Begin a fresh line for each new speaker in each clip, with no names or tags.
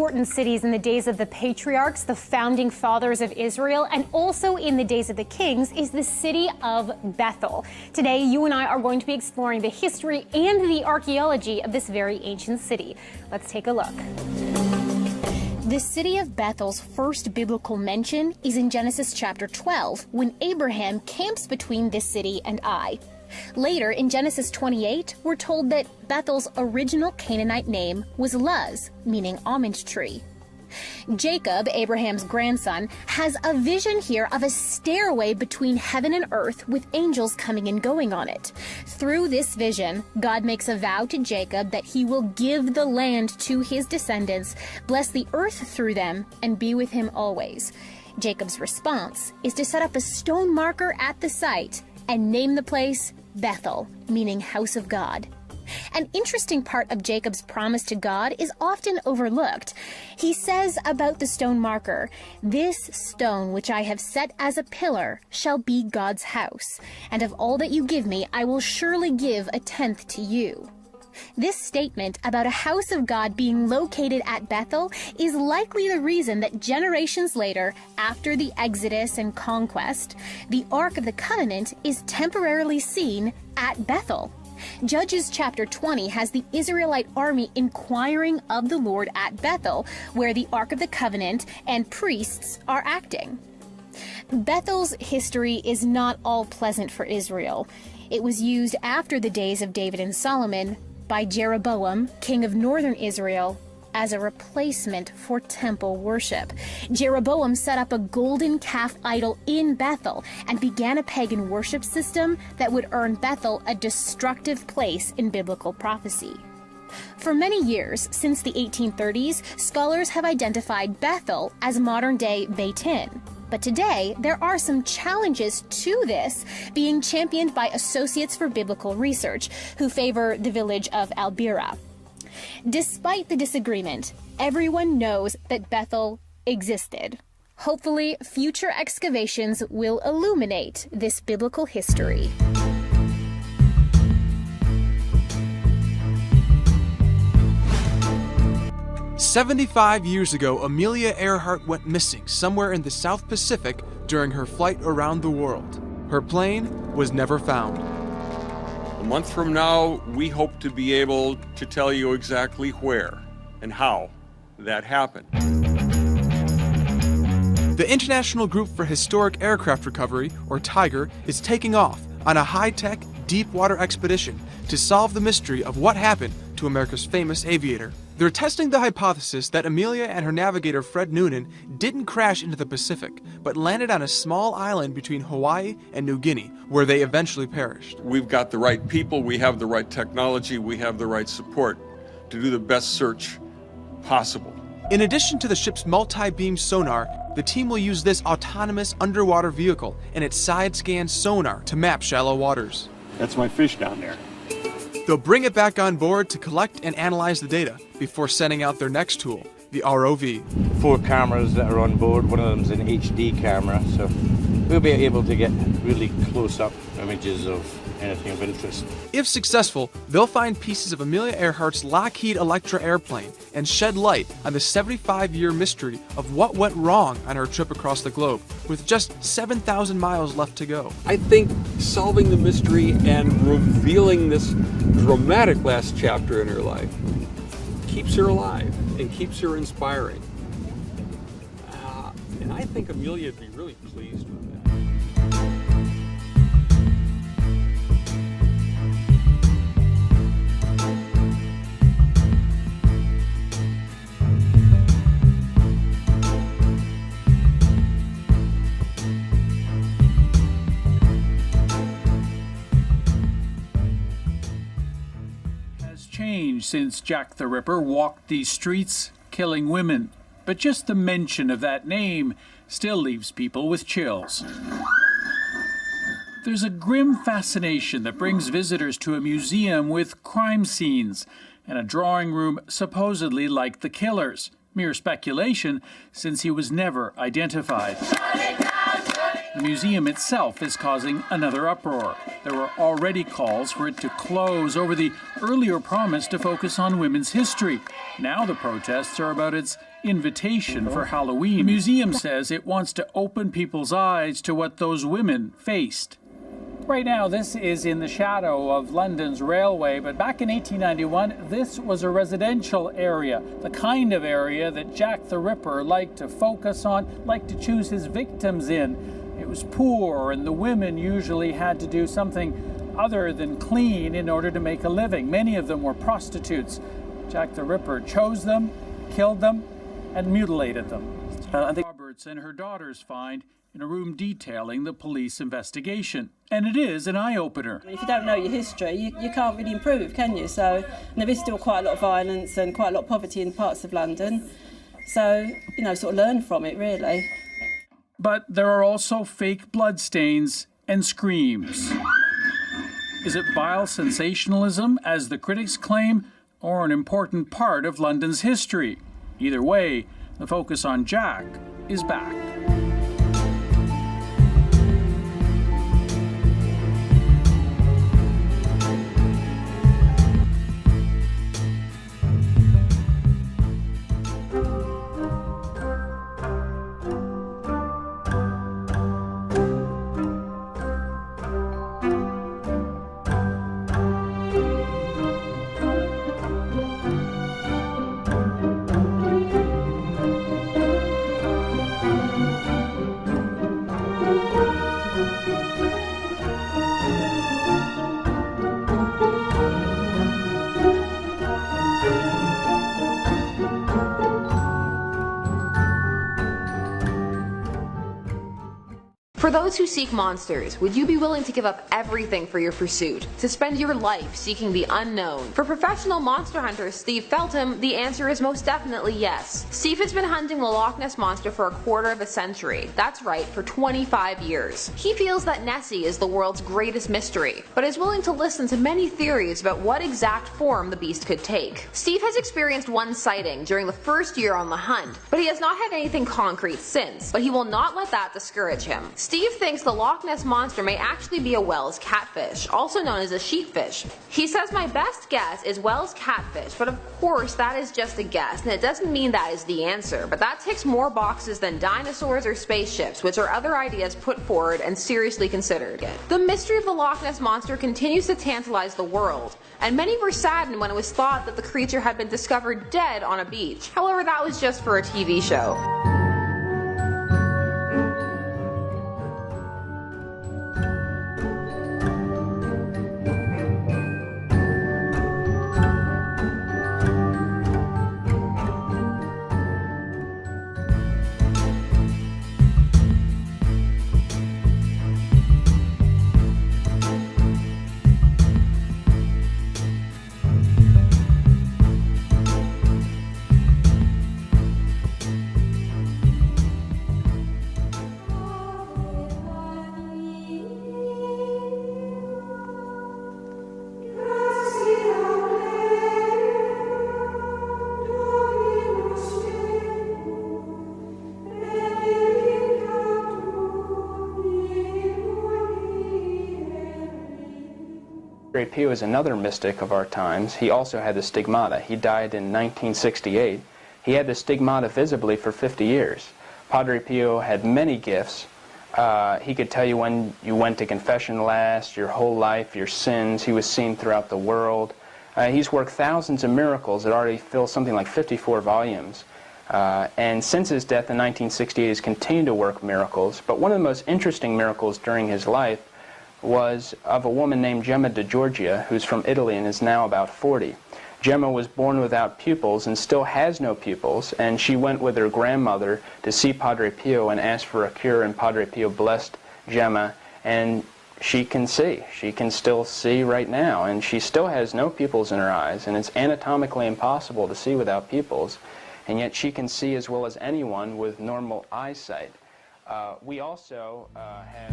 important cities in the days of the patriarchs, the founding fathers of Israel, and also in the days of the kings is the city of Bethel. Today, you and I are going to be exploring the history and the archaeology of this very ancient city. Let's take a look. The city of Bethel's first biblical mention is in Genesis chapter 12, when Abraham camps between this city and Ai. Later, in Genesis 28, we're told that Bethel's original Canaanite name was Luz, meaning almond tree. Jacob, Abraham's grandson, has a vision here of a stairway between heaven and earth with angels coming and going on it. Through this vision, God makes a vow to Jacob that he will give the land to his descendants, bless the earth through them, and be with him always. Jacob's response is to set up a stone marker at the site and name the place Bethel, meaning house of God. An interesting part of Jacob's promise to God is often overlooked. He says about the stone marker, "This stone which I have set as a pillar shall be God's house, and of all that you give me I will surely give a tenth to you." This statement about a house of God being located at Bethel is likely the reason that generations later, after the Exodus and conquest, the Ark of the Covenant is temporarily seen at Bethel. Judges chapter 20 has the Israelite army inquiring of the Lord at Bethel, where the Ark of the Covenant and priests are acting. Bethel's history is not all pleasant for Israel. It was used after the days of David and Solomon by Jeroboam, king of northern Israel, as a replacement for temple worship. Jeroboam set up a golden calf idol in Bethel and began a pagan worship system that would earn Bethel a destructive place in biblical prophecy. For many years, since the 1830s, scholars have identified Bethel as modern-day Beitin. But today, there are some challenges to this being championed by Associates for Biblical Research, who favor the village of Albira. Despite the disagreement, everyone knows that Bethel existed. Hopefully, future excavations will illuminate this biblical history.
"75 years ago, Amelia Earhart went missing somewhere in the South Pacific during her flight around the world. Her plane was never found.
A month from now, we hope to be able to tell you exactly where and how that happened."
The International Group for Historic Aircraft Recovery, or TIGER, is taking off on a high-tech, deep-water expedition to solve the mystery of what happened to America's famous aviator. They're testing the hypothesis that Amelia and her navigator Fred Noonan didn't crash into the Pacific, but landed on a small island between Hawaii and New Guinea, where they eventually perished.
We've got the right people, we have the right technology, we have the right support to do the best search possible.
In addition to the ship's multi-beam sonar, the team will use this autonomous underwater vehicle and its side-scan sonar to map shallow waters.
That's my fish down there.
They'll bring it back on board to collect and analyze the data before sending out their next tool, the ROV.
4 cameras that are on board, one of them's an HD camera, so we'll be able to get really close-up images of anything of interest.
If successful, they'll find pieces of Amelia Earhart's Lockheed Electra airplane and shed light on the 75-year mystery of what went wrong on her trip across the globe, with just 7,000 miles left to go.
I think solving the mystery and revealing this dramatic last chapter in her life keeps her alive and keeps her inspiring. And I think Amelia would be really pleased with that.
Changed since Jack the Ripper walked these streets, killing women. But just the mention of that name still leaves people with chills. There's a grim fascination that brings visitors to a museum with crime scenes and a drawing room supposedly like the killer's. Mere speculation, since he was never identified. The museum itself is causing another uproar. There were already calls for it to close over the earlier promise to focus on women's history. Now the protests are about its invitation for Halloween. The museum says it wants to open people's eyes to what those women faced. Right now, this is in the shadow of London's railway, but back in 1891, this was a residential area, the kind of area that Jack the Ripper liked to focus on, liked to choose his victims in. It was poor, and the women usually had to do something other than clean in order to make a living. Many of them were prostitutes. Jack the Ripper chose them, killed them, and mutilated them. I think Roberts and her daughters find in a room detailing the police investigation. And it is an eye-opener.
If you don't know your history, you can't really improve, can you? So there is still quite a lot of violence and quite a lot of poverty in parts of London. So, sort of learn from it, really.
But there are also fake bloodstains and screams. Is it vile sensationalism, as the critics claim, or an important part of London's history? Either way, the focus on Jack is back.
For those who seek monsters, would you be willing to give up everything for your pursuit? To spend your life seeking the unknown? For professional monster hunter Steve Feltham, the answer is most definitely yes. Steve has been hunting the Loch Ness Monster for a quarter of a century. That's right, for 25 years. He feels that Nessie is the world's greatest mystery, but is willing to listen to many theories about what exact form the beast could take. Steve has experienced one sighting during the first year on the hunt, but he has not had anything concrete since. But he will not let that discourage him. Steve thinks the Loch Ness Monster may actually be a Wells catfish, also known as a sheepfish. He says, my best guess is Wells catfish, but of course that is just a guess, and it doesn't mean that is the answer, but that ticks more boxes than dinosaurs or spaceships, which are other ideas put forward and seriously considered. The mystery of the Loch Ness Monster continues to tantalize the world, and many were saddened when it was thought that the creature had been discovered dead on a beach. However, that was just for a TV show.
Padre Pio is another mystic of our times. He also had the stigmata. He died in 1968. He had the stigmata visibly for 50 years. Padre Pio had many gifts. He could tell you when you went to confession last, your whole life, your sins. He was seen throughout the world. He's worked thousands of miracles that already fill something like 54 volumes. And since his death in 1968, he's continued to work miracles. But one of the most interesting miracles during his life was of a woman named Gemma de Giorgia, who's from Italy and is now about 40. Gemma was born without pupils and still has no pupils, and she went with her grandmother to see Padre Pio and asked for a cure, and Padre Pio blessed Gemma, and she can see. She can still see right now, and she still has no pupils in her eyes, and it's anatomically impossible to see without pupils, and yet she can see as well as anyone with normal eyesight. We also have...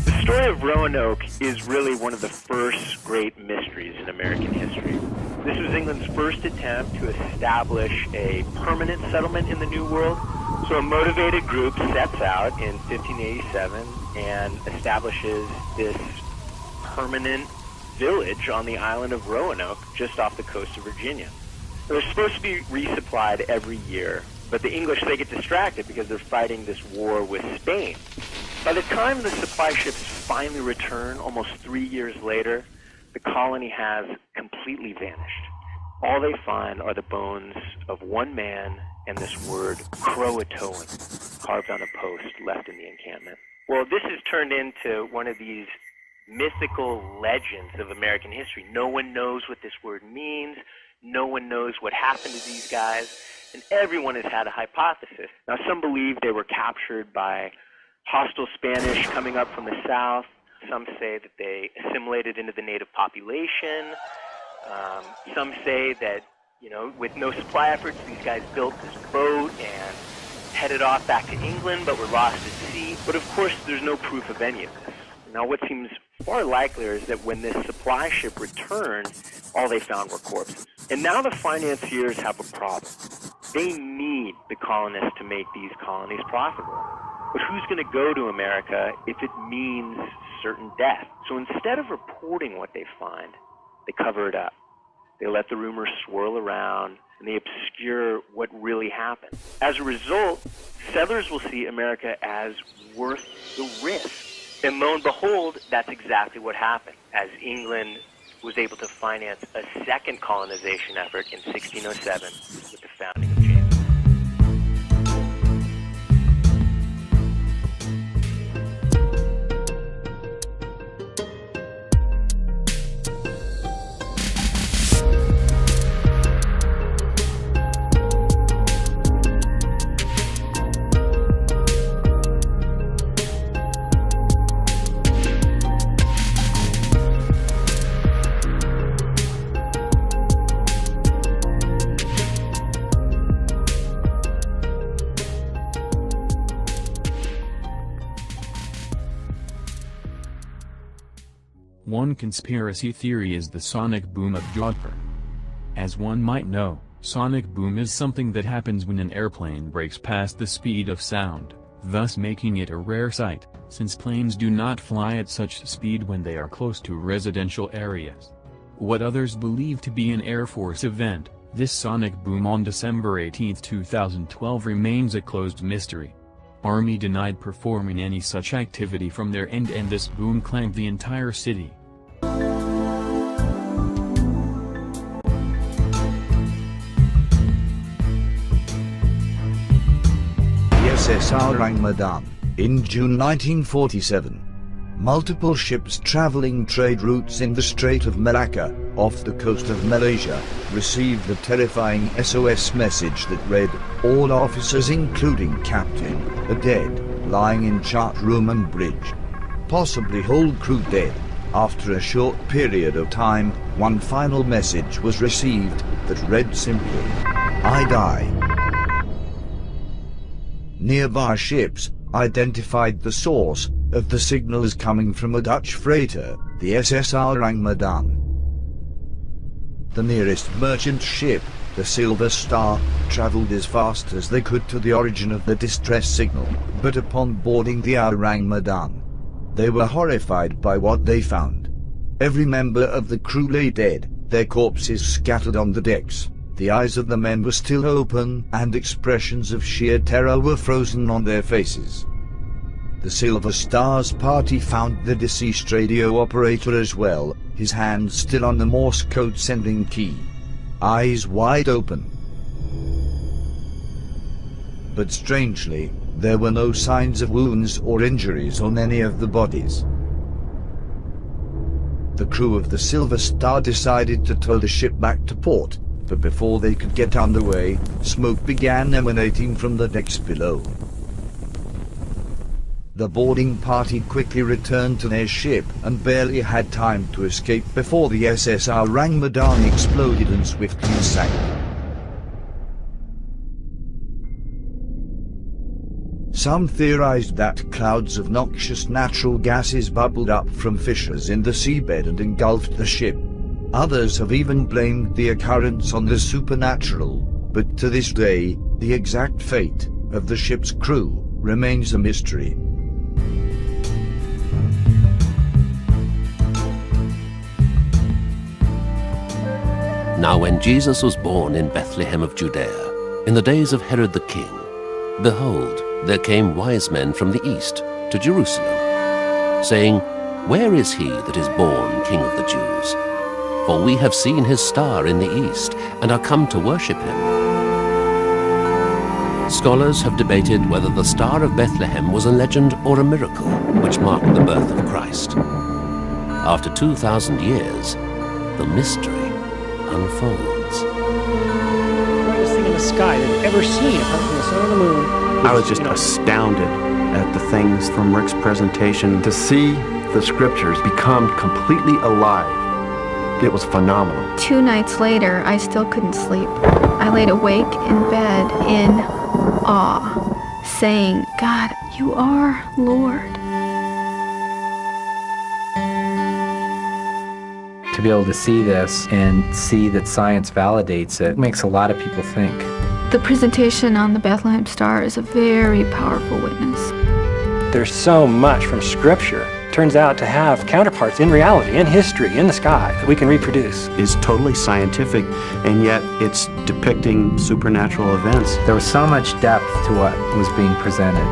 The story of Roanoke is really one of the first great mysteries in American history. This was England's first attempt to establish a permanent settlement in the New World. So a motivated group sets out in 1587 and establishes this permanent village on the island of Roanoke, just off the coast of Virginia. They're supposed to be resupplied every year, but the English, they get distracted because they're fighting this war with Spain. By the time the supply ships finally return, almost 3 years later, the colony has completely vanished. All they find are the bones of one man and this word Croatoan carved on a post left in the encampment. Well, this has turned into one of these mythical legends of American history. No one knows what this word means. No one knows what happened to these guys. And everyone has had a hypothesis. Now, some believe they were captured by hostile Spanish coming up from the south. Some say that they assimilated into the native population. Some say that, with no supply efforts, these guys built this boat and headed off back to England, but were lost at sea. But of course, there's no proof of any of this. Now, what seems far likelier is that when this supply ship returned, all they found were corpses. And now the financiers have a problem. They need the colonists to make these colonies profitable. But who's going to go to America if it means certain death? So instead of reporting what they find, they cover it up. They let the rumors swirl around, and they obscure what really happened. As a result, settlers will see America as worth the risk. And lo and behold, that's exactly what happened, as England was able to finance a second colonization effort in 1607 with the founding of Jamestown.
One conspiracy theory is the sonic boom of Jodhpur. As one might know, sonic boom is something that happens when an airplane breaks past the speed of sound, thus making it a rare sight, since planes do not fly at such speed when they are close to residential areas. What others believe to be an Air Force event, this sonic boom on December 18, 2012 remains a closed mystery. Army denied performing any such activity from their end, and this boom claimed the entire city.
USS Ramadan, in June 1947. Multiple ships traveling trade routes in the Strait of Malacca, off the coast of Malaysia, received a terrifying SOS message that read, "All officers including captain are dead, lying in chart room and bridge." Possibly whole crew dead. After a short period of time, one final message was received that read simply, "I die." Nearby ships identified the source of the signal as coming from a Dutch freighter, the SSR Ramadan. The nearest merchant ship, the Silver Star, traveled as fast as they could to the origin of the distress signal, but upon boarding the Ramadan, they were horrified by what they found. Every member of the crew lay dead, their corpses scattered on the decks. The eyes of the men were still open, and expressions of sheer terror were frozen on their faces. The Silver Star's party found the deceased radio operator as well, his hand still on the Morse code sending key. Eyes wide open. But strangely, there were no signs of wounds or injuries on any of the bodies. The crew of the Silver Star decided to tow the ship back to port, but before they could get underway, smoke began emanating from the decks below. The boarding party quickly returned to their ship and barely had time to escape before the SSR Ramadan exploded and swiftly sank. Some theorized that clouds of noxious natural gases bubbled up from fissures in the seabed and engulfed the ship. Others have even blamed the occurrence on the supernatural, but to this day, the exact fate of the ship's crew remains a mystery.
Now when Jesus was born in Bethlehem of Judea, in the days of Herod the king, behold, there came wise men from the east to Jerusalem, saying, Where is he that is born King of the Jews? For we have seen his star in the east, and are come to worship him. Scholars have debated whether the Star of Bethlehem was a legend or a miracle which marked the birth of Christ. After 2,000 years, the mystery unfolds.
The brightest thing in the sky that I've ever seen, apart from the sun and the moon.
I was just astounded at the things from Rick's presentation. To see the scriptures become completely alive, it was phenomenal.
2 nights later, I still couldn't sleep. I laid awake in bed in awe, saying, God, you are Lord.
To be able to see this and see that science validates it makes a lot of people think.
The presentation on the Bethlehem Star is a very powerful witness.
There's so much from Scripture turns out to have counterparts in reality, in history, in the sky that we can reproduce.
It's totally scientific, and yet it's depicting supernatural events.
There was so much depth to what was being presented,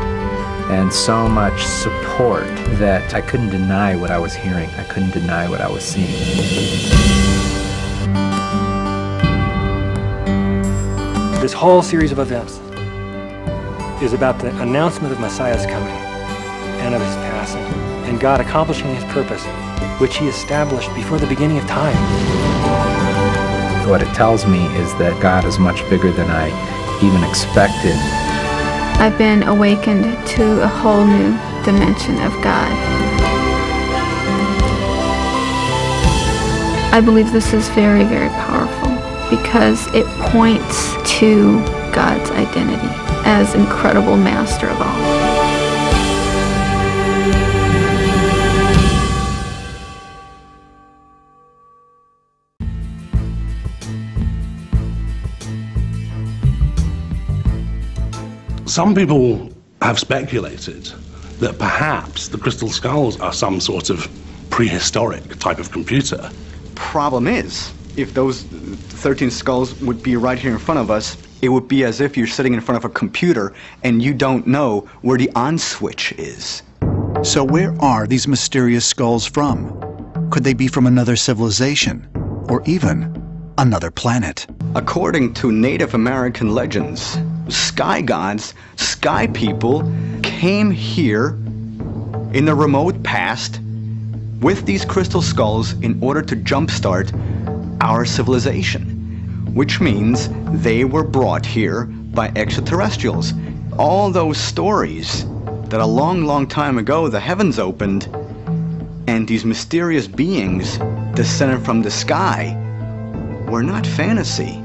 and so much support that I couldn't deny what I was hearing. I couldn't deny what I was seeing.
This whole series of events is about the announcement of Messiah's coming and of his passing, and God accomplishing his purpose, which he established before the beginning of time.
What it tells me is that God is much bigger than I even expected.
I've been awakened to a whole new dimension of God. I believe this is very, very powerful because it points to God's identity as incredible master of all.
Some people have speculated that perhaps the crystal skulls are some sort of prehistoric type of computer.
Problem is, if those 13 skulls would be right here in front of us, it would be as if you're sitting in front of a computer and you don't know where the on switch is.
So where are these mysterious skulls from? Could they be from another civilization, or even another planet?
According to Native American legends, sky gods, sky people, came here in the remote past with these crystal skulls in order to jumpstart our civilization, which means they were brought here by extraterrestrials. All those stories that a long, long time ago the heavens opened and these mysterious beings descended from the sky were not fantasy.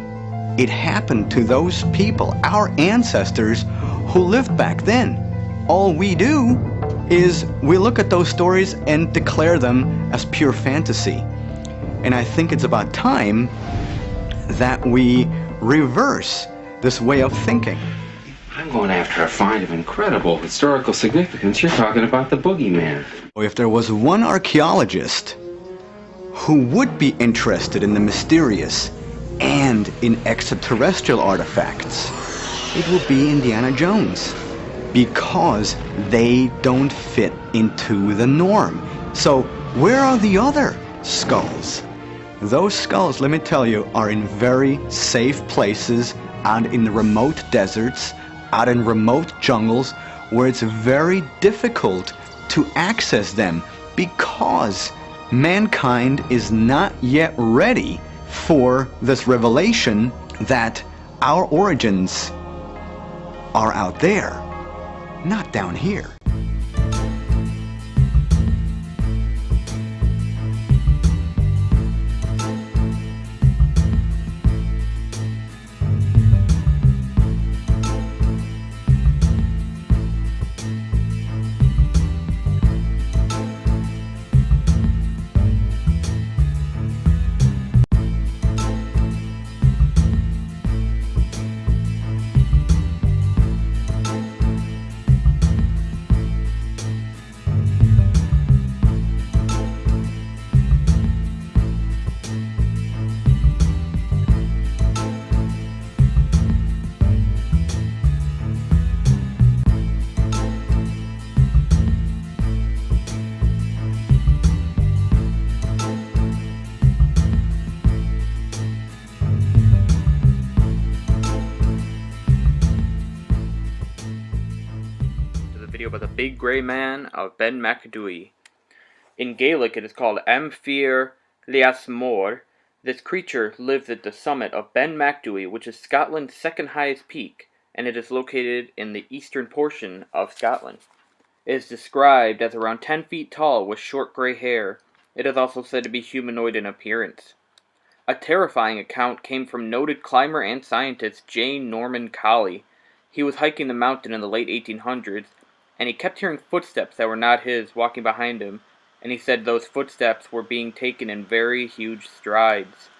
It happened to those people, our ancestors who lived back then. All we do is we look at those stories and declare them as pure fantasy. And I think it's about time that we reverse this way of thinking.
I'm going after a find of incredible historical significance. You're talking about the boogeyman.
If there was one archaeologist who would be interested in the mysterious and in extraterrestrial artifacts, it will be Indiana Jones, because they don't fit into the norm. So where are the other skulls? Those skulls, let me tell you, are in very safe places, out in the remote deserts, out in remote jungles, where it's very difficult to access them because mankind is not yet ready for this revelation that our origins are out there, not down here.
about the big grey man of Ben Macdui. In Gaelic it is called Amphir Liasmor. This creature lives at the summit of Ben Macdui, which is Scotland's second highest peak, and it is located in the eastern portion of Scotland. It is described as around 10 feet tall with short grey hair. It is also said to be humanoid in appearance. A terrifying account came from noted climber and scientist J. Norman Colley. He was hiking the mountain in the late 1800s, and he kept hearing footsteps that were not his walking behind him, and he said those footsteps were being taken in very huge strides.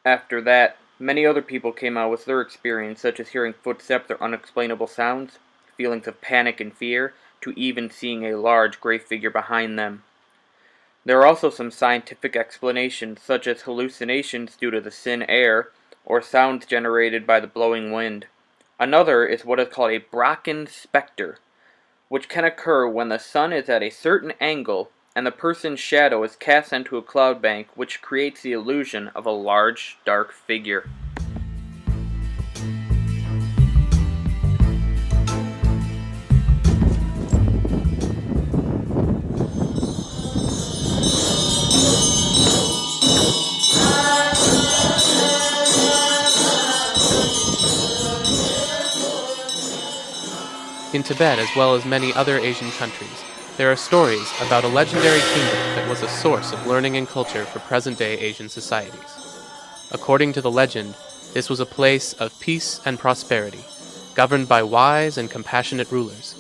After that, many other people came out with their experience, such as hearing footsteps or unexplainable sounds, feelings of panic and fear, to even seeing a large grey figure behind them. There are also some scientific explanations, such as hallucinations due to the thin air, or sounds generated by the blowing wind. Another is what is called a Brocken spectre, which can occur when the sun is at a certain angle and the person's shadow is cast into a cloud bank, which creates the illusion of a large, dark figure.
In Tibet, as well as many other Asian countries, there are stories about a legendary kingdom that was a source of learning and culture for present-day Asian societies. According to the legend, this was a place of peace and prosperity, governed by wise and compassionate rulers.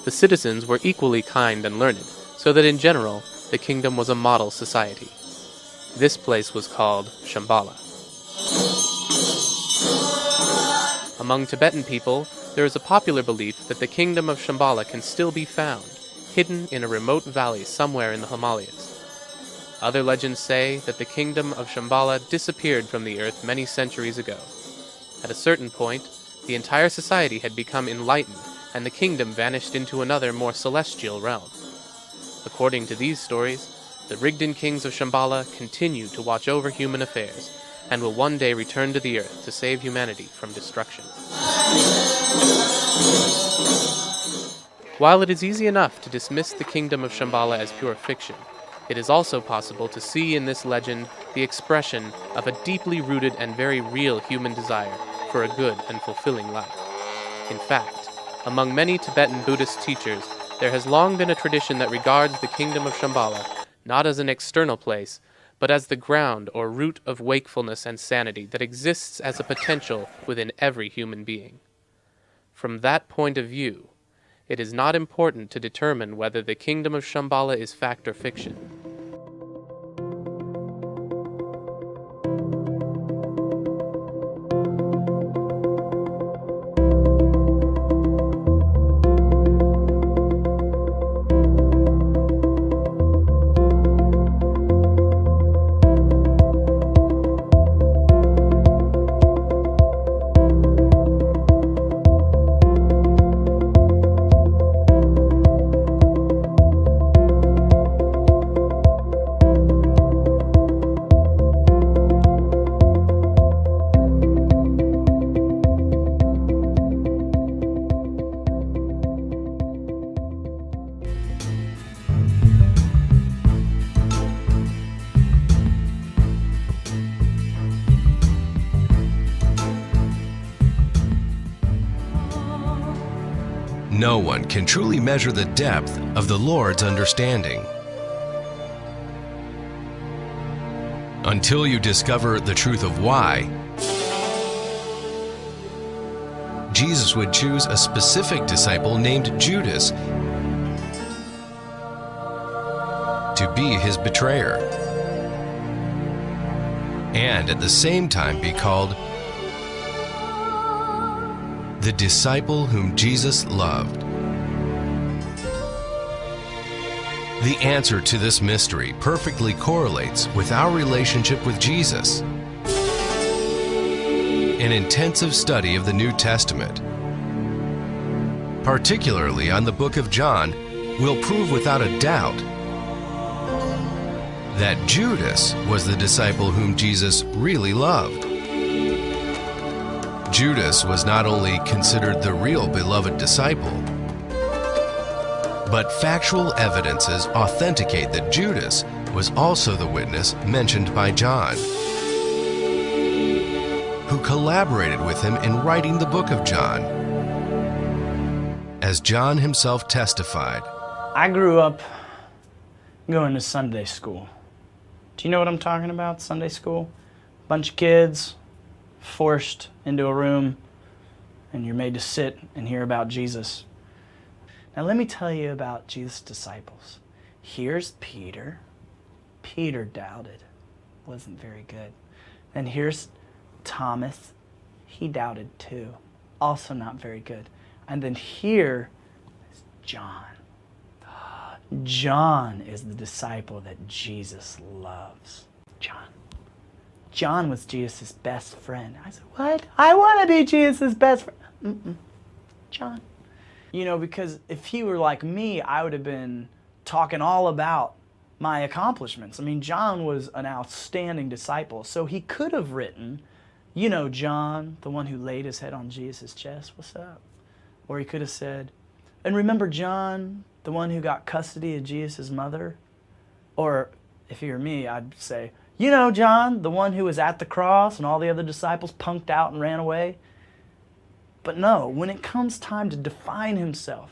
The citizens were equally kind and learned, so that in general, the kingdom was a model society. This place was called Shambhala. Among Tibetan people, there is a popular belief that the kingdom of Shambhala can still be found, hidden in a remote valley somewhere in the Himalayas. Other legends say that the kingdom of Shambhala disappeared from the earth many centuries ago. At a certain point, the entire society had become enlightened, and the kingdom vanished into another, more celestial realm. According to these stories, the Rigden kings of Shambhala continue to watch over human affairs, and will one day return to the earth to save humanity from destruction. While it is easy enough to dismiss the kingdom of Shambhala as pure fiction, it is also possible to see in this legend the expression of a deeply rooted and very real human desire for a good and fulfilling life. In fact, among many Tibetan Buddhist teachers, there has long been a tradition that regards the kingdom of Shambhala not as an external place, but as the ground or root of wakefulness and sanity that exists as a potential within every human being. From that point of view, it is not important to determine whether the kingdom of Shambhala is fact or fiction.
No one can truly measure the depth of the Lord's understanding until you discover the truth of why Jesus would choose a specific disciple named Judas to be his betrayer, and at the same time be called the disciple whom Jesus loved. The answer to this mystery perfectly correlates with our relationship with Jesus. An intensive study of the New Testament, particularly on the book of John, will prove without a doubt that Judas was the disciple whom Jesus really loved. Judas was not only considered the real beloved disciple, But factual evidences authenticate that Judas was also the witness mentioned by John, who collaborated with him in writing the book of John. As John himself testified,
I grew up going to Sunday school. Do you know what I'm talking about, Sunday school? Bunch of kids forced into a room, and you're made to sit and hear about Jesus. Now let me tell you about Jesus' disciples. Here's Peter. Peter doubted. Wasn't very good. And here's Thomas. He doubted too. Also not very good. And then here is John. John is the disciple that Jesus loves. John. John was Jesus' best friend. I said, what? I want to be Jesus' best friend. John. You know, because if he were like me, I would have been talking all about my accomplishments. I mean, John was an outstanding disciple, so he could have written, you know, John, the one who laid his head on Jesus' chest, what's up? Or he could have said, and remember John, the one who got custody of Jesus' mother? Or if he were me, I'd say, you know, John, the one who was at the cross and all the other disciples punked out and ran away? But no, when it comes time to define himself,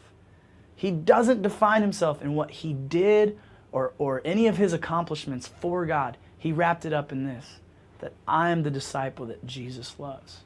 he doesn't define himself in what he did or any of his accomplishments for God. He wrapped it up in this, that I am the disciple that Jesus loves.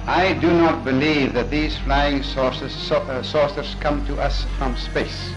I do not believe that these flying saucers come to us from space.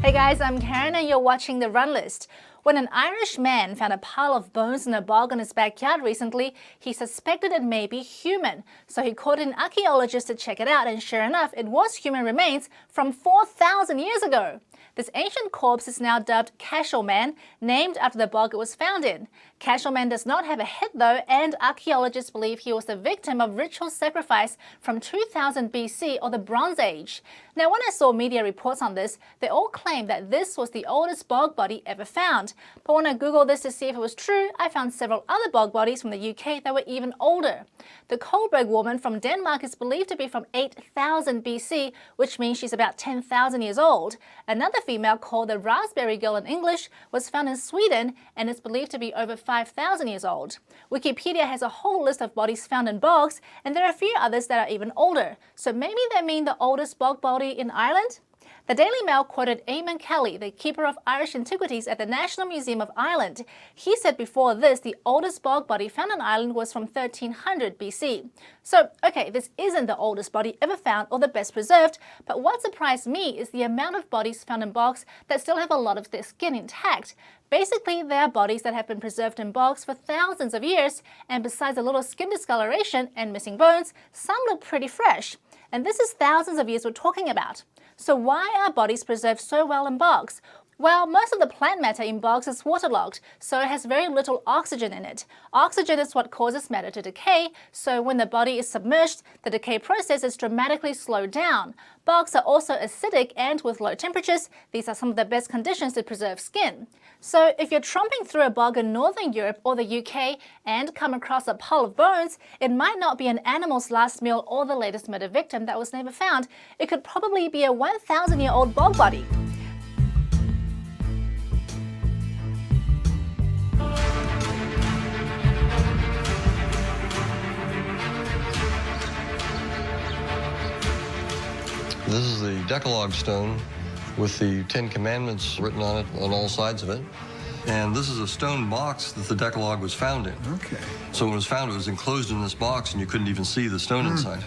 Hey guys, I'm Karen and you're watching The Run List. When an Irish man found a pile of bones in a bog in his backyard recently, he suspected it may be human. So he called in archaeologists to check it out, and sure enough, it was human remains from 4,000 years ago. This ancient corpse is now dubbed Cashel-man, named after the bog it was found in. Cashel-man does not have a head though, and archaeologists believe he was the victim of ritual sacrifice from 2000 BC or the Bronze Age. Now, when I saw media reports on this, they all claimed that this was the oldest bog body ever found. But when I googled this to see if it was true, I found several other bog bodies from the UK that were even older. The Kohlberg woman from Denmark is believed to be from 8000 BC, which means she's about 10,000 years old. Another female, called the Raspberry Girl in English, was found in Sweden and is believed to be over 5,000 years old. Wikipedia has a whole list of bodies found in bogs, and there are a few others that are even older. So maybe they mean the oldest bog body in Ireland? The Daily Mail quoted Eamon Kelly, the keeper of Irish antiquities at the National Museum of Ireland. He said before this, the oldest bog body found in Ireland was from 1300 BC. So, okay, this isn't the oldest body ever found or the best preserved, but what surprised me is the amount of bodies found in bogs that still have a lot of their skin intact. Basically, they are bodies that have been preserved in bogs for thousands of years, and besides a little skin discoloration and missing bones, some look pretty fresh. And this is thousands of years we're talking about. So why are bodies preserved so well in bogs? Well, most of the plant matter in bogs is waterlogged, so it has very little oxygen in it. Oxygen is what causes matter to decay, so when the body is submerged, the decay process is dramatically slowed down. Bogs are also acidic, and with low temperatures, these are some of the best conditions to preserve skin. So if you're tromping through a bog in Northern Europe or the UK and come across a pile of bones, it might not be an animal's last meal or the latest murder victim that was never found. It could probably be a 1,000-year-old bog body.
This is the Decalogue stone with the 10 Commandments written on it on all sides of it. And this is a stone box that the Decalogue was found in.
Okay.
So when it was found, it was enclosed in this box and you couldn't even see the stone inside.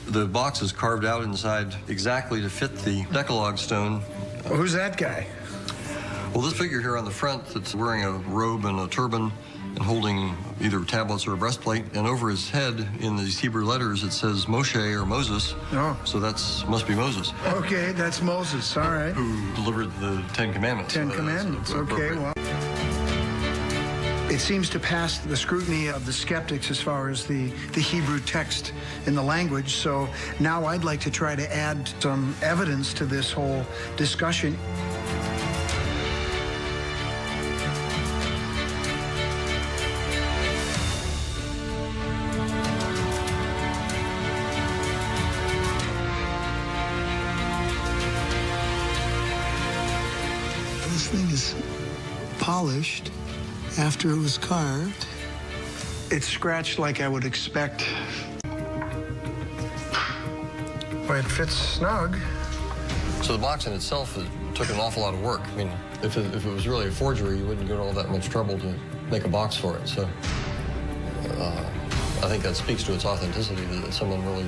The box is carved out inside exactly to fit the Decalogue stone.
Well, who's that guy?
Well, this figure here on the front that's wearing a robe and a turban and holding either tablets or a breastplate, and over his head in these Hebrew letters it says Moshe or Moses.
Oh.
So must be Moses.
Okay, that's Moses, all right.
Who delivered the 10 Commandments.
10 Commandments, okay, well. It seems to pass the scrutiny of the skeptics as far as the Hebrew text in the language, so now I'd like to try to add some evidence to this whole discussion.
This thing is polished after it was carved.
It's scratched like I would expect. Well, it fits snug.
So the box in itself took an awful lot of work. I mean, if it was really a forgery, you wouldn't go to all that much trouble to make a box for it. So I think that speaks to its authenticity, that someone really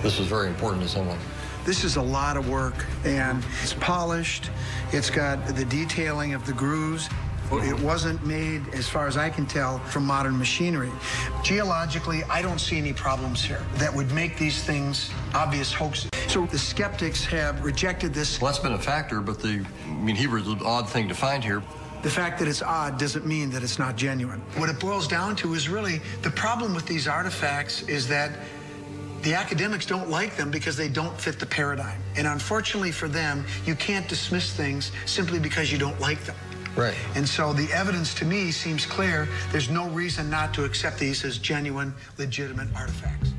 this was very important to someone.
This is a lot of work, and it's polished. It's got the detailing of the grooves. It wasn't made, as far as I can tell, from modern machinery. Geologically, I don't see any problems here that would make these things obvious hoaxes. So the skeptics have rejected this.
Well, that's been a factor, but Hebrew is an odd thing to find here.
The fact that it's odd doesn't mean that it's not genuine. What it boils down to is really the problem with these artifacts is that the academics don't like them because they don't fit the paradigm. And unfortunately for them, you can't dismiss things simply because you don't like them.
Right.
And so the evidence to me seems clear. There's no reason not to accept these as genuine, legitimate artifacts.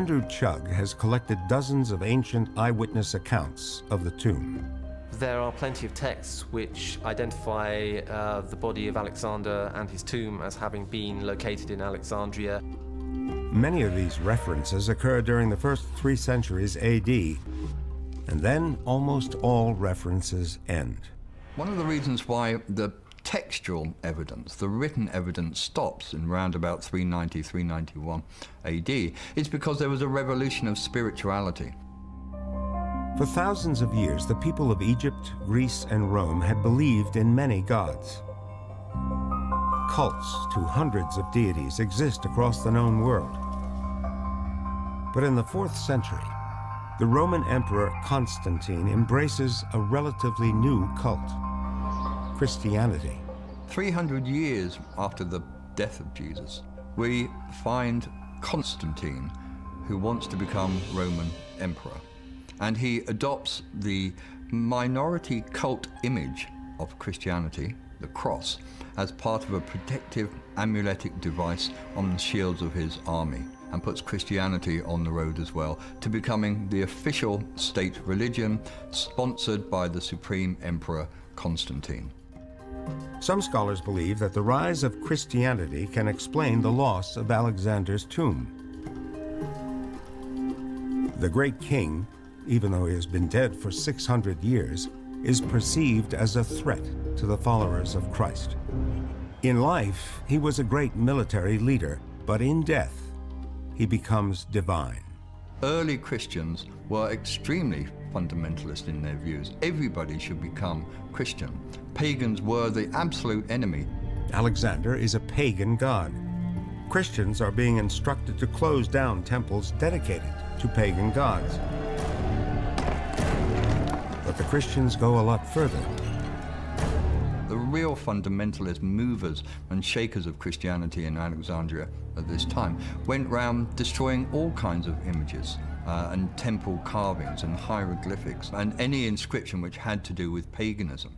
Andrew Chugg has collected dozens of ancient eyewitness accounts of the tomb.
There are plenty of texts which identify the body of Alexander and his tomb as having been located in Alexandria.
Many of these references occur during the first 3 centuries AD, and then almost all references end.
One of the reasons why the textual evidence, the written evidence, stops in round about 390, 391 AD is because there was a revolution of spirituality.
For thousands of years, the people of Egypt, Greece, and Rome had believed in many gods. Cults to hundreds of deities exist across the known world. But in the 4th century, the Roman Emperor Constantine embraces a relatively new cult, Christianity.
300 years after the death of Jesus, we find Constantine, who wants to become Roman emperor. And he adopts the minority cult image of Christianity, the cross, as part of a protective amuletic device on the shields of his army, and puts Christianity on the road as well to becoming the official state religion sponsored by the Supreme Emperor Constantine.
Some scholars believe that the rise of Christianity can explain the loss of Alexander's tomb. The great king, even though he has been dead for 600 years, is perceived as a threat to the followers of Christ. In life, he was a great military leader, but in death, he becomes divine.
Early Christians were extremely fundamentalist in their views. Everybody should become Christian. Pagans were the absolute enemy.
Alexander is a pagan god. Christians are being instructed to close down temples dedicated to pagan gods. But the Christians go a lot further.
The real fundamentalist movers and shakers of Christianity in Alexandria at this time went round destroying all kinds of images and temple carvings and hieroglyphics and any inscription which had to do with paganism.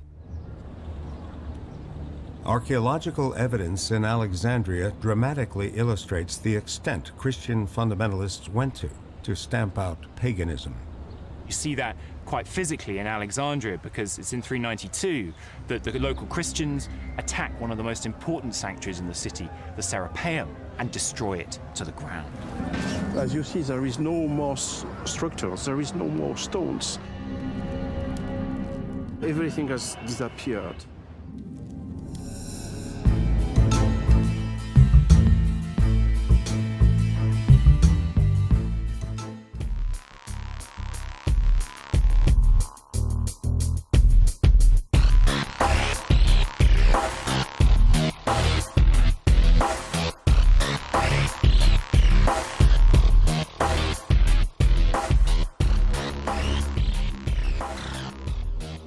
Archaeological evidence in Alexandria dramatically illustrates the extent Christian fundamentalists went to stamp out paganism.
You see that quite physically in Alexandria because it's in 392 that the local Christians attack one of the most important sanctuaries in the city, the Serapeum, and destroy it to the ground.
As you see, there is no more structures, there is no more stones. Everything has disappeared.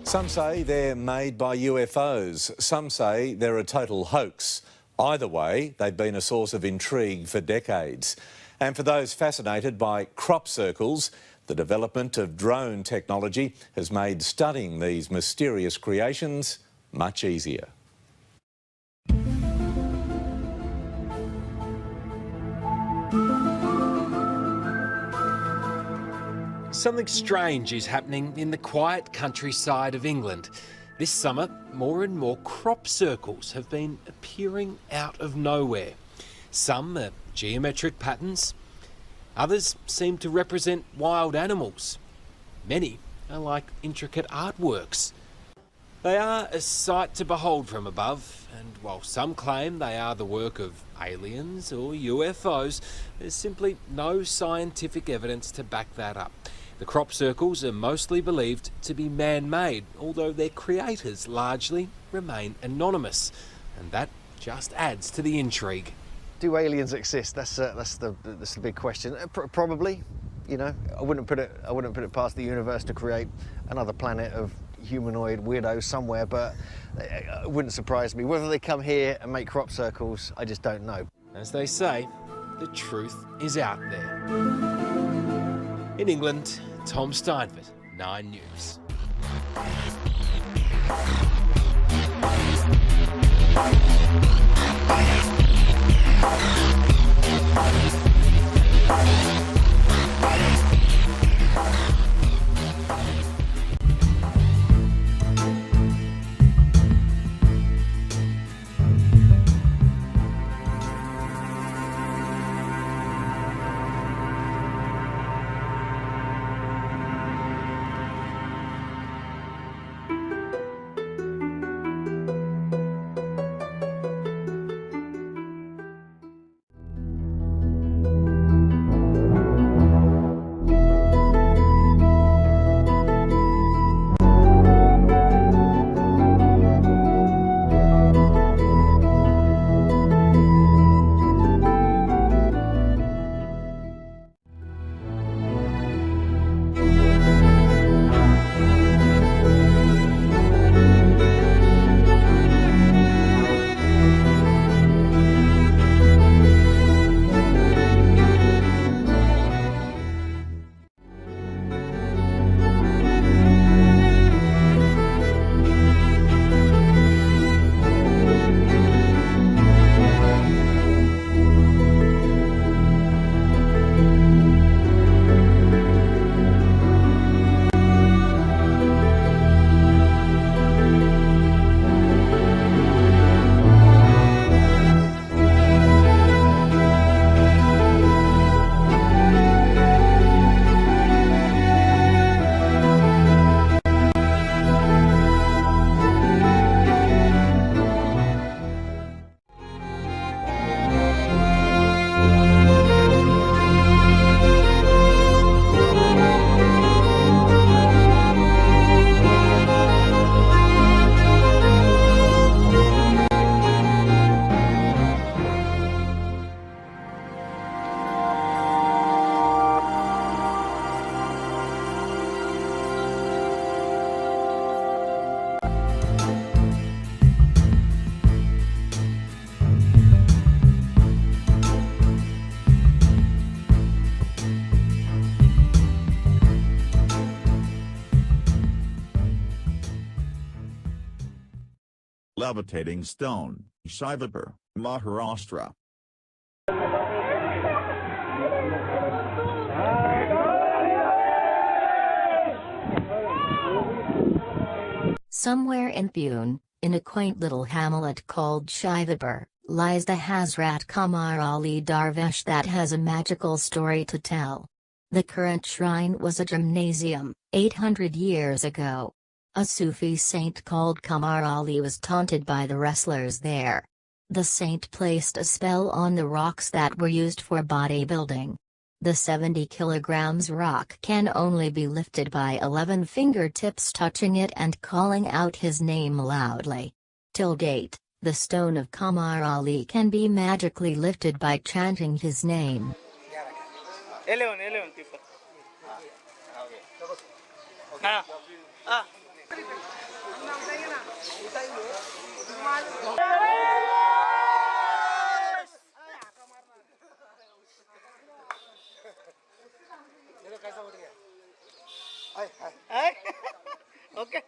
Some say they're made by UFOs. Some say they're a total hoax. Either way, they've been a source of intrigue for decades. And for those fascinated by crop circles, the development of drone technology has made studying these mysterious creations much easier.
Something strange is happening in the quiet countryside of England. This summer, more and more crop circles have been appearing out of nowhere. Some are geometric patterns, others seem to represent wild animals. Many are like intricate artworks. They are a sight to behold from above, and while some claim they are the work of aliens or UFOs, there's simply no scientific evidence to back that up. The crop circles are mostly believed to be man-made, although their creators largely remain anonymous, and that just adds to the intrigue.
Do aliens exist? That's the big question. Probably, you know. I wouldn't put it past the universe to create another planet of humanoid weirdos somewhere, but it wouldn't surprise me. Whether they come here and make crop circles, I just don't know.
As they say, the truth is out there. In England, Tom Steinfort, 9 News.
levitating stone, Shivapur, Maharashtra.
Somewhere in Pune, in a quaint little hamlet called Shivapur, lies the Hazrat Qamar Ali Darvish that has a magical story to tell. The current shrine was a gymnasium, 800 years ago. A Sufi saint called Qamar Ali was taunted by the wrestlers there. The saint placed a spell on the rocks that were used for bodybuilding. The 70 kilograms rock can only be lifted by 11 fingertips touching it and calling out his name loudly. Till date, the stone of Qamar Ali can be magically lifted by chanting his name.
Okay.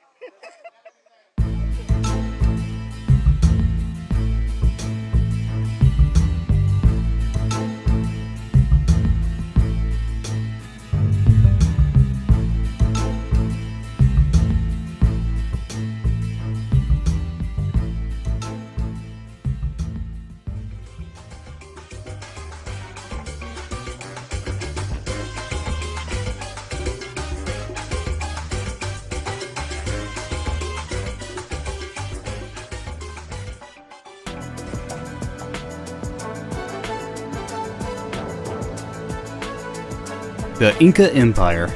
The Inca Empire.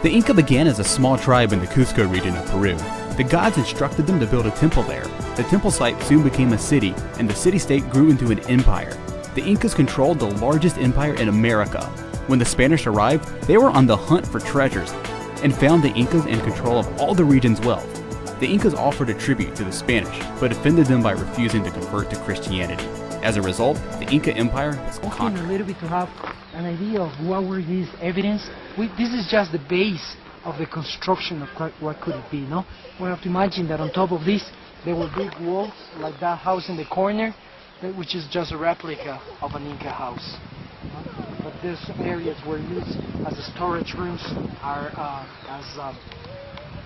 The Inca began as a small tribe in the Cusco region of Peru. The gods instructed them to build a temple there. The temple site soon became a city, and the city-state grew into an empire. The Incas controlled the largest empire in America. When the Spanish arrived, they were on the hunt for treasures, and found the Incas in control of all the region's wealth. The Incas offered a tribute to the Spanish, but offended them by refusing to convert to Christianity. As a result, the Inca Empire was conquered.
A little bit to have an idea of what were these evidence. This is just the base of the construction of what could it be, no? We have to imagine that on top of this there were big walls like that house in the corner, which is just a replica of an Inca house. But these areas were used as storage rooms, or as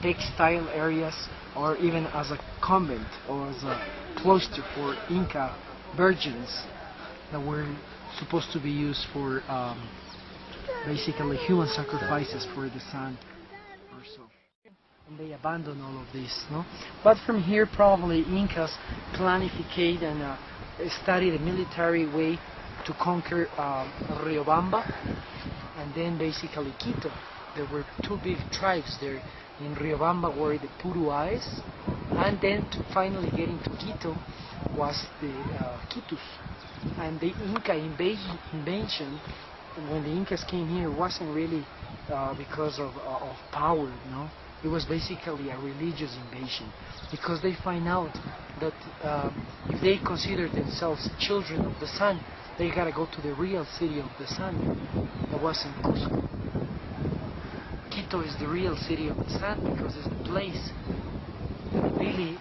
textile areas, or even as a convent or as a cloister for Inca virgins that were supposed to be used for basically human sacrifices for the sun or so. And they abandoned all of this, no? But from here probably Incas planificate and studied a military way to conquer Riobamba and then basically Quito. There were two big tribes there. In Riobamba were the Puruais, and then to finally get into Quito was the Quitus. And the Inca invasion, when the Incas came here, wasn't really because of power, no? It was basically a religious invasion, because they find out that if they consider themselves children of the sun, they gotta go to the real city of the sun. That was in Cusco. Quito is the real city of the sun because it's the place that really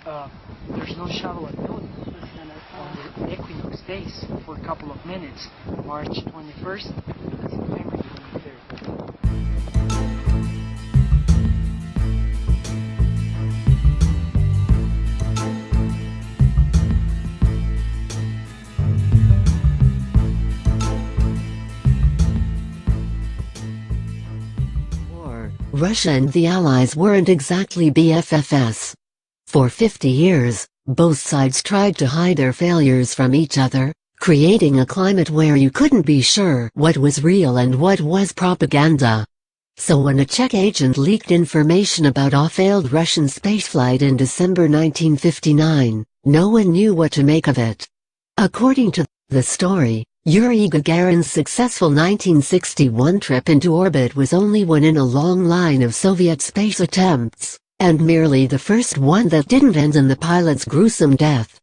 there's no shadow at noon on the equinox days for a couple of minutes, March 21st and September 23rd.
Russia and the Allies weren't exactly BFFs. For 50 years, both sides tried to hide their failures from each other, creating a climate where you couldn't be sure what was real and what was propaganda. So when a Czech agent leaked information about a failed Russian spaceflight in December 1959, no one knew what to make of it. According to the story, Yuri Gagarin's successful 1961 trip into orbit was only one in a long line of Soviet space attempts, and merely the first one that didn't end in the pilot's gruesome death.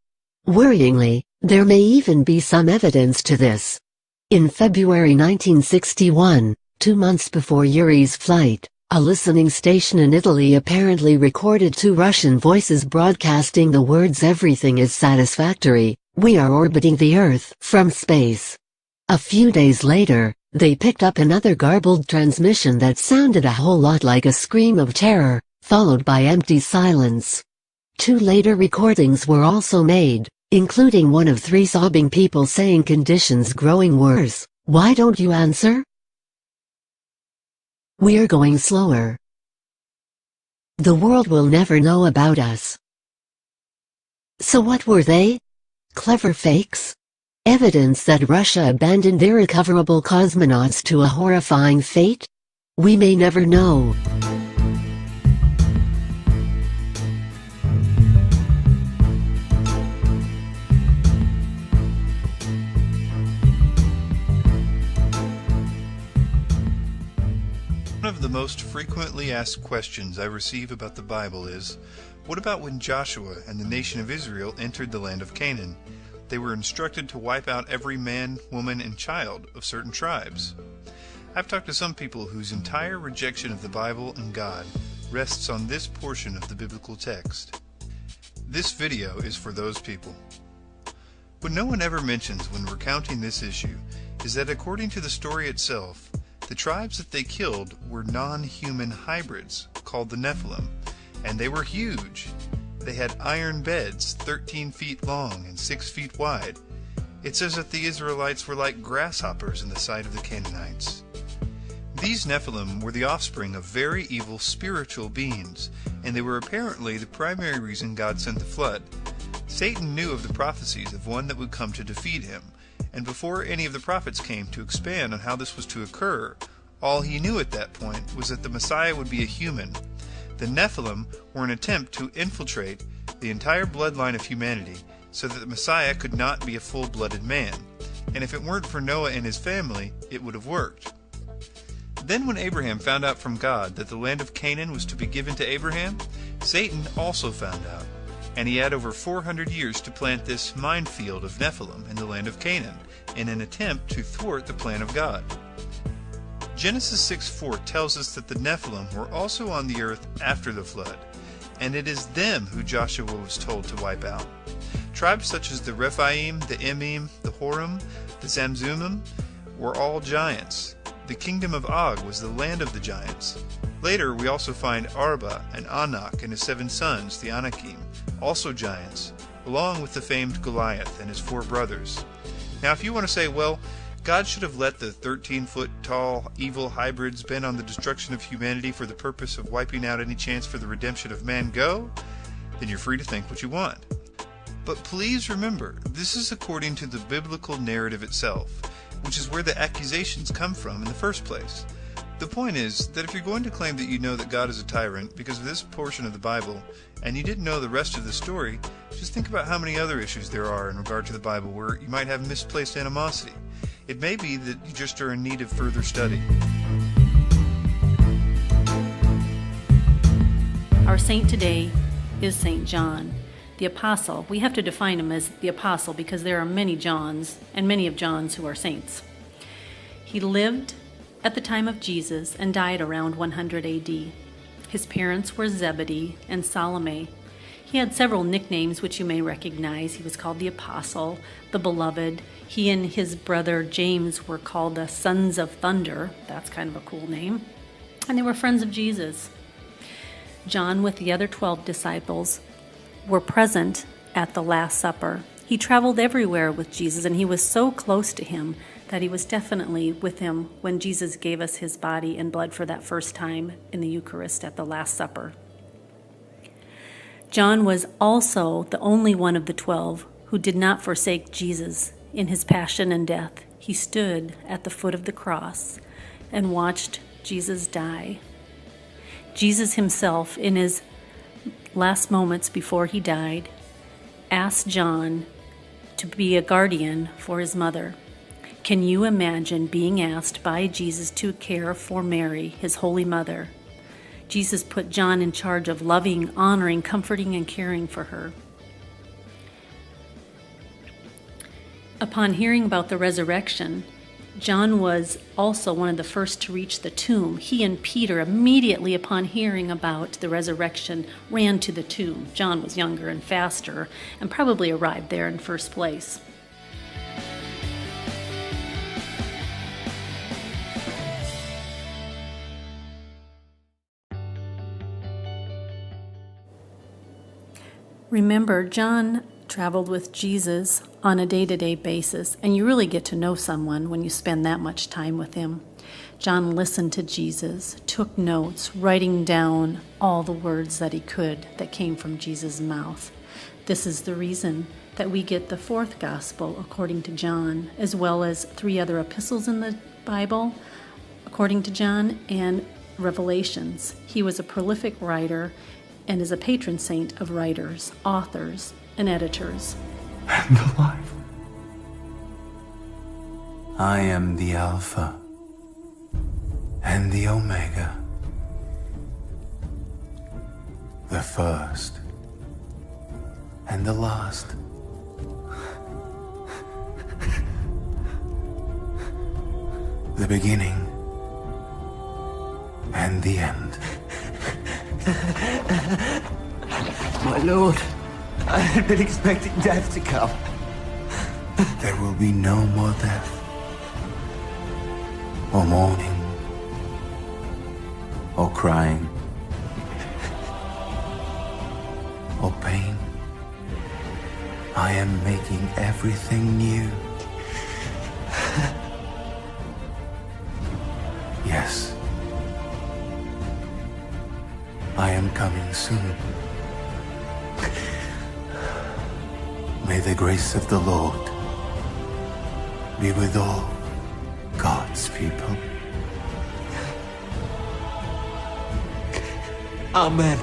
Worryingly, there may even be some evidence to this. In February 1961, 2 months before Yuri's flight, A listening station in Italy apparently recorded 2 Russian voices broadcasting the words "Everything is satisfactory, we are orbiting the Earth" from space. A few days later, they picked up another garbled transmission that sounded a whole lot like a scream of terror, followed by empty silence. 2 later recordings were also made, including one of 3 sobbing people saying conditions growing worse. Why don't you answer? We're going slower. The world will never know about us. So what were they? Clever fakes? Evidence that Russia abandoned irrecoverable cosmonauts to a horrifying fate? We may never know.
One of the most frequently asked questions I receive about the Bible is, what about when Joshua and the nation of Israel entered the land of Canaan? They were instructed to wipe out every man, woman, and child of certain tribes. I've talked to some people whose entire rejection of the Bible and God rests on this portion of the biblical text. This video is for those people. What no one ever mentions when recounting this issue is that according to the story itself, the tribes that they killed were non-human hybrids called the Nephilim, and they were huge. They had iron beds 13 feet long and 6 feet wide. It says that the Israelites were like grasshoppers in the sight of the Canaanites. These Nephilim were the offspring of very evil spiritual beings, and they were apparently the primary reason God sent the flood. Satan knew of the prophecies of one that would come to defeat him, and before any of the prophets came to expand on how this was to occur, all he knew at that point was that the Messiah would be a human. The Nephilim were an attempt to infiltrate the entire bloodline of humanity so that the Messiah could not be a full-blooded man, and if it weren't for Noah and his family, it would have worked. Then when Abraham found out from God that the land of Canaan was to be given to Abraham, Satan also found out, and he had over 400 years to plant this minefield of Nephilim in the land of Canaan in an attempt to thwart the plan of God. Genesis 6:4 tells us that the Nephilim were also on the earth after the flood, and it is them who Joshua was told to wipe out. Tribes such as the Rephaim, the Emim, the Horim, the Zamzumim were all giants. The kingdom of Og was the land of the giants. Later we also find Arba and Anak and his 7 sons, the Anakim, also giants, along with the famed Goliath and his 4 brothers. Now if you want to say, well, God should have let the 13-foot-tall evil hybrids bent on the destruction of humanity for the purpose of wiping out any chance for the redemption of man go, then you're free to think what you want. But please remember, this is according to the biblical narrative itself, which is where the accusations come from in the first place. The point is that if you're going to claim that you know that God is a tyrant because of this portion of the Bible, and you didn't know the rest of the story, just think about how many other issues there are in regard to the Bible where you might have misplaced animosity. It may be that you just are in need of further study.
Our saint today is St. John, the Apostle. We have to define him as the Apostle because there are many Johns, and many of Johns who are saints. He lived at the time of Jesus and died around 100 AD. His parents were Zebedee and Salome. He had several nicknames which you may recognize. He was called the Apostle, the Beloved. He and his brother James were called the Sons of Thunder. That's kind of a cool name. And they were friends of Jesus. John, with the other 12 disciples, were present at the Last Supper. He traveled everywhere with Jesus, and he was so close to him that he was definitely with him when Jesus gave us his body and blood for that first time in the Eucharist at the Last Supper. John was also the only one of the 12 who did not forsake Jesus in his passion and death. He stood at the foot of the cross and watched Jesus die. Jesus himself, in his last moments before he died, asked John to be a guardian for his mother. Can you imagine being asked by Jesus to care for Mary, his holy mother? Jesus put John in charge of loving, honoring, comforting, and caring for her. Upon hearing about the resurrection, John was also one of the first to reach the tomb. He and Peter, immediately upon hearing about the resurrection, ran to the tomb. John was younger and faster and probably arrived there in first place. Remember, John traveled with Jesus on a day-to-day basis, and you really get to know someone when you spend that much time with him. John listened to Jesus, took notes, writing down all the words that he could that came from Jesus' mouth. This is the reason that we get the fourth gospel according to John, as well as 3 other epistles in the Bible according to John, and Revelations. He was a prolific writer and is a patron saint of writers, authors, and editors.
And the life. I am the Alpha and the Omega, the first and the last. The beginning and the end. My lord, I had been expecting death to come. There will be no more death, or mourning, or crying, or pain. I am making everything new. Yes. I am coming soon. May the grace of the Lord be with all God's people. Amen.